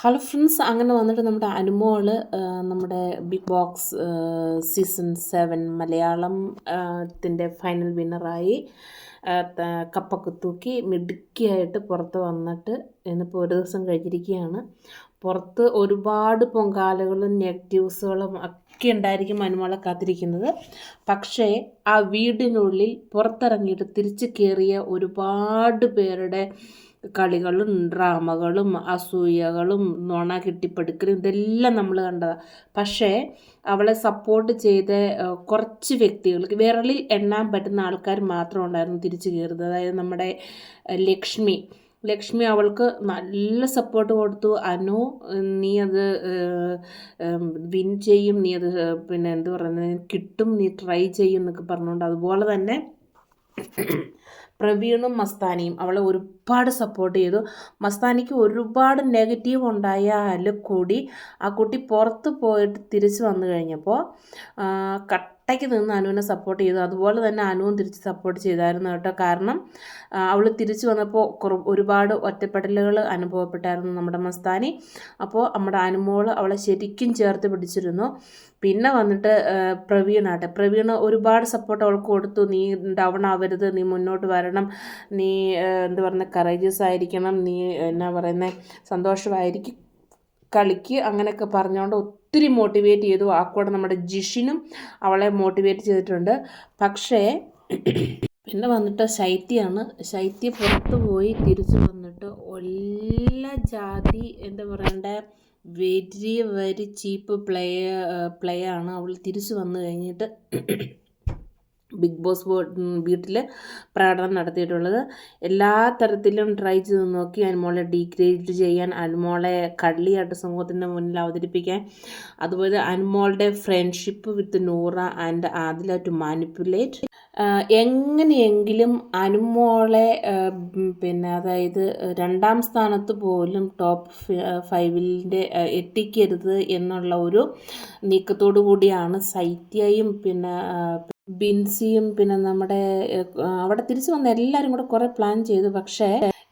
Hello friends, അങ്ങനെ വന്നിട്ട് നമ്മുടെ അനുമോള് നമ്മുടെ ബിഗ് ബോക്സ് സീസൺ 7 മലയാളം ത്തിൻ്റെ ഫൈനൽ വിന്നറായി. കപ്പൊക്കെ തൂക്കി മിടുക്കിയായിട്ട് പുറത്ത് വന്നിട്ട് ഇന്നിപ്പോൾ ഒരു ദിവസം കഴിഞ്ഞിരിക്കുകയാണ്. പുറത്ത് ഒരുപാട് പൊങ്കാലകളും നെഗറ്റീവ്സുകളും ഒക്കെ ഉണ്ടായിരിക്കും അനുമോളെ കാത്തിരിക്കുന്നത്. പക്ഷേ ആ വീടിനുള്ളിൽ പുറത്തിറങ്ങിയിട്ട് തിരിച്ച് കയറിയ ഒരുപാട് പേരുടെ കളികളും ഡ്രാമകളും അസൂയകളും നുണ കെട്ടിപ്പടുക്കലും ഇതെല്ലാം നമ്മൾ കണ്ടതാണ്. പക്ഷേ അവളെ സപ്പോർട്ട് ചെയ്ത കുറച്ച് വ്യക്തികൾക്ക് വിരലിൽ എണ്ണാൻ പറ്റുന്ന ആൾക്കാർ മാത്രം ഉണ്ടായിരുന്നു തിരിച്ചു കയറുന്നത്. അതായത് നമ്മുടെ ലക്ഷ്മി അവൾക്ക് നല്ല സപ്പോർട്ട് കൊടുത്തു. അനു, നീ അത് വിൻ ചെയ്യും, നീ അത് പിന്നെ എന്ത് പറയുന്നത് കിട്ടും, നീ ട്രൈ ചെയ്യും എന്നൊക്കെ പറഞ്ഞുകൊണ്ട്, അതുപോലെ തന്നെ പ്രവീണും മസ്താനിയും അവളെ ഒരുപാട് സപ്പോർട്ട് ചെയ്തു. മസ്താനിക്ക് ഒരുപാട് നെഗറ്റീവ് ഉണ്ടായാൽ കൂടി ആ കുട്ടി പുറത്ത് പോയിട്ട് തിരിച്ച് വന്നു കഴിഞ്ഞപ്പോൾ കട്ടയ്ക്ക് നിന്ന് അനുവിനെ സപ്പോർട്ട് ചെയ്തു. അതുപോലെ തന്നെ അനുവും തിരിച്ച് സപ്പോർട്ട് ചെയ്തായിരുന്നു കേട്ടോ. കാരണം അവൾ തിരിച്ചു വന്നപ്പോൾ ഒരുപാട് ഒറ്റപ്പെടലുകൾ അനുഭവപ്പെട്ടായിരുന്നു നമ്മുടെ മസ്താനി. അപ്പോൾ നമ്മുടെ അനുമോൾ അവളെ ശരിക്കും ചേർത്ത് പിടിച്ചിരുന്നു. പിന്നെ വന്നിട്ട് പ്രവീൺ ഒരുപാട് സപ്പോർട്ട് അവൾക്ക് കൊടുത്തു. നീ ഡൗൺ ആവരുത്, നീ മുന്നോട്ട് വരണം, നീ എന്ത് പറയുന്നത് കറേജിയസ് ആയിരിക്കണം, നീ എന്നാ പറയുന്നത് സന്തോഷമായിരിക്കും, കളിക്ക്, അങ്ങനെയൊക്കെ പറഞ്ഞുകൊണ്ട് ഒത്തിരി മോട്ടിവേറ്റ് ചെയ്തു. ആ കൂടെ നമ്മുടെ ജിഷിനും അവളെ മോട്ടിവേറ്റ് ചെയ്തിട്ടുണ്ട്. പക്ഷേ പിന്നെ വന്നിട്ട് ശൈത്യ പുറത്ത് പോയി തിരിച്ചു വന്നിട്ട് എല്ലാ ജാതി എന്താ പറയണ്ടേ വെരി ചീപ്പ് പ്ലേ ആണ് അവൾ തിരിച്ചു വന്നു കഴിഞ്ഞിട്ട് ബിഗ് ബോസ് വീട്ടിൽ പ്രകടനം നടത്തിയിട്ടുള്ളത്. എല്ലാ തരത്തിലും ട്രൈ ചെയ്ത് നോക്കി അനുമോളെ ഡീഗ്രേഡ് ചെയ്യാൻ, അനുമോളെ കള്ളിയായിട്ട് സമൂഹത്തിൻ്റെ മുന്നിൽ അവതരിപ്പിക്കാൻ, അതുപോലെ അനുമോളുടെ friendship with Noora and Adila to manipulate, എങ്ങനെയെങ്കിലും അനുമോളെ പിന്നെ അതായത് 2ാം സ്ഥാനത്ത് പോലും ടോപ്പ് 5 എത്തിക്കരുത് എന്നുള്ള ഒരു നീക്കത്തോടു കൂടിയാണ് ശൈത്യയും പിന്നെ ബിൻസിയും പിന്നെ നമ്മുടെ അവിടെ തിരിച്ചു വന്ന എല്ലാവരും കൂടെ കുറേ പ്ലാൻ ചെയ്തു. പക്ഷേ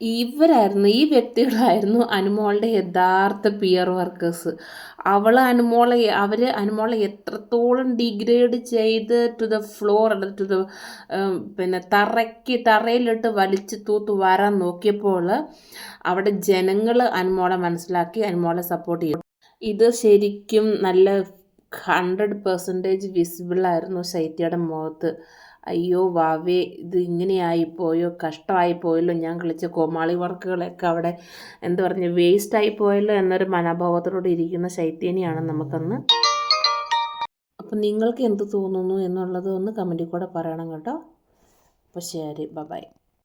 ഈ വ്യക്തികളായിരുന്നു അനുമോളുടെ യഥാർത്ഥ പിയർ വർക്കേഴ്സ്. അവർ അനുമോളെ എത്രത്തോളം ഡിഗ്രേഡ് ചെയ്ത് to the floor, to the പിന്നെ തറയിലിട്ട് വലിച്ചു തൂത്ത് വരാൻ നോക്കിയപ്പോൾ അവിടെ ജനങ്ങൾ അനുമോളെ മനസ്സിലാക്കി, അനുമോളെ സപ്പോർട്ട് ചെയ്തു. ഇത് ശരിക്കും നല്ല 100% വിസിബിളായിരുന്നു ശൈത്യയുടെ മുഖത്ത്. അയ്യോ വാവേ, ഇത് ഇങ്ങനെയായിപ്പോയോ, കഷ്ടമായിപ്പോയല്ലോ, ഞാൻ കളിച്ച കോമാളി വർക്കുകളൊക്കെ അവിടെ എന്ത് പറഞ്ഞു വേസ്റ്റായി പോയല്ലോ എന്നൊരു മനോഭാവത്തോടെ ഇരിക്കുന്ന ശൈത്യനെയാണ് നമുക്കന്ന്. അപ്പം നിങ്ങൾക്ക് എന്ത് തോന്നുന്നു എന്നുള്ളത് ഒന്ന് കമൻറ്റിൽ കൂടെ പറയണം കേട്ടോ. അപ്പോൾ ശരി, ബൈ.